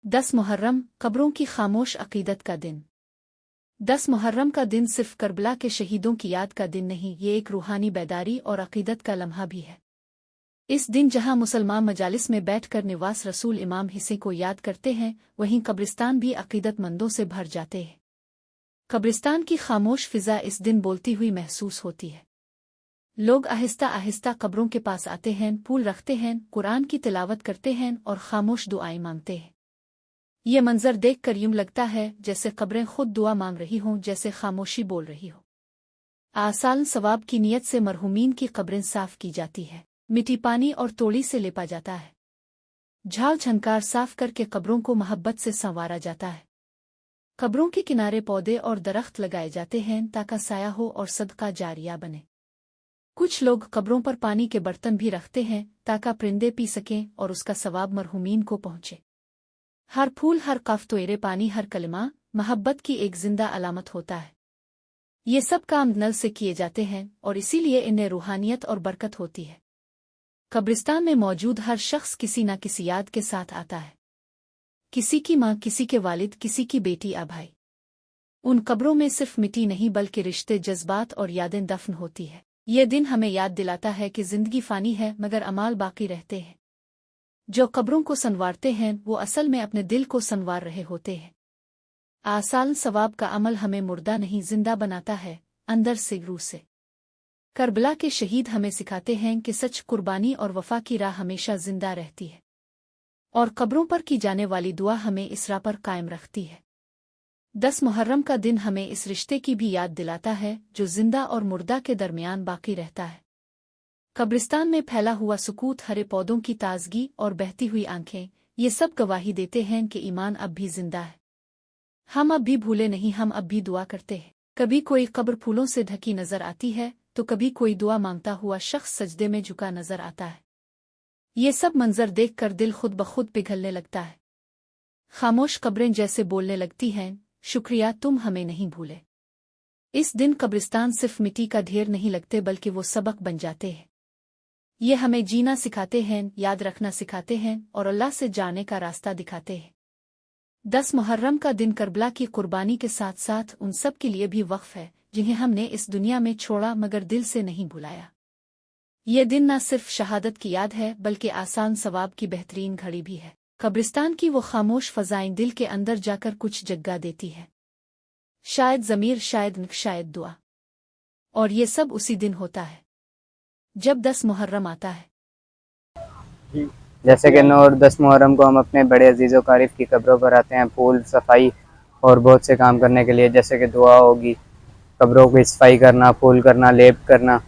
10 मुहर्रम कब्रों की खामोश अकीदत का दिन। 10 मुहर्रम का दिन सिर्फ करबला के शहीदों की याद का दिन नहीं, ये एक रूहानी बेदारी और अकीदत का लम्हा भी है। इस दिन जहां मुसलमान मजालिस में बैठकर निवास रसूल इमाम हिस्से को याद करते हैं, वहीं कब्रिस्तान भी अकीदतमंदों से भर जाते हैं। कब्रिस्तान की खामोश फिजा इस दिन बोलती हुई महसूस होती है। लोग आहिस्ता आहिस्ता कब्रों के पास आते हैं, फूल रखते हैं, कुरान की तिलावत करते हैं और खामोश दुआएं मांगते हैं। ये मंजर देखकर यूं लगता है जैसे कब्रें खुद दुआ मांग रही हों, जैसे खामोशी बोल रही हो। आसान सवाब की नीयत से मरहूमीन की कब्रें साफ की जाती है, मिट्टी पानी और तोड़ी से लेपा जाता है। झाल झनकार साफ करके कब्रों को मोहब्बत से संवारा जाता है। कब्रों के किनारे पौधे और दरख्त लगाए जाते हैं ताकि साया हो और सदका जारिया बने। कुछ लोग कब्रों पर पानी के बर्तन भी रखते हैं ताकि परिंदे पी सकें और उसका सवाब मरहूमीन को पहुंचे। हर फूल, हर कफ, तोयरे पानी, हर कलमा मोहब्बत की एक जिंदा अलामत होता है। ये सब काम नल से किए जाते हैं और इसीलिए इन्हें रूहानियत और बरकत होती है। कब्रिस्तान में मौजूद हर शख्स किसी न किसी याद के साथ आता है। किसी की माँ, किसी के वालिद, किसी की बेटी या भाई। उन कब्रों में सिर्फ मिट्टी नहीं बल्कि रिश्ते, जज्बात और यादें दफन होती है। ये दिन हमें याद दिलाता है कि जिंदगी फानी है मगर अमाल बाकी रहते हैं। जो कब्रों को संवारते हैं वो असल में अपने दिल को संवार रहे होते हैं। आसान सवाब का अमल हमें मुर्दा नहीं जिंदा बनाता है, अंदर से, रूह से। करबला के शहीद हमें सिखाते हैं कि सच, कुर्बानी और वफा की राह हमेशा जिंदा रहती है और कब्रों पर की जाने वाली दुआ हमें इस राह पर कायम रखती है। 10 मुहर्रम का दिन हमें इस रिश्ते की भी याद दिलाता है जो जिंदा और मुर्दा के दरमियान बाकी रहता है। कब्रिस्तान में फैला हुआ सुकूत, हरे पौधों की ताजगी और बहती हुई आंखें, ये सब गवाही देते हैं कि ईमान अब भी जिंदा है। हम अब भी भूले नहीं, हम अब भी दुआ करते हैं। कभी कोई कब्र फूलों से ढकी नजर आती है तो कभी कोई दुआ मांगता हुआ शख्स सजदे में झुका नजर आता है। ये सब मंजर देखकर दिल खुद ब खुद पिघलने लगता है। खामोश कब्रें जैसे बोलने लगती हैं, शुक्रिया, तुम हमें नहीं भूले। इस दिन कब्रिस्तान सिर्फ मिट्टी का ढेर नहीं लगते बल्कि वो सबक बन जाते हैं। ये हमें जीना सिखाते हैं, याद रखना सिखाते हैं और अल्लाह से जाने का रास्ता दिखाते हैं। 10 मुहर्रम का दिन करबला की कुर्बानी के साथ साथ उन सब के लिए भी वक्फ है जिन्हें हमने इस दुनिया में छोड़ा मगर दिल से नहीं भुलाया। ये दिन न सिर्फ शहादत की याद है बल्कि आसान सवाब की बेहतरीन घड़ी भी है। कब्रिस्तान की वो खामोश फजाएं दिल के अंदर जाकर कुछ जगह देती है। शायद ज़मीर, शायद नक, शायद दुआ। और ये सब उसी दिन होता है जब 10 मुहर्रम आता है। जैसे कि 9 और 10 मुहर्रम को हम अपने बड़े अजीज़ व कारिफ की कब्रों पर आते हैं, फूल, सफाई और बहुत से काम करने के लिए, जैसे कि दुआ होगी, कब्रों की सफाई करना, फूल करना, लेप करना,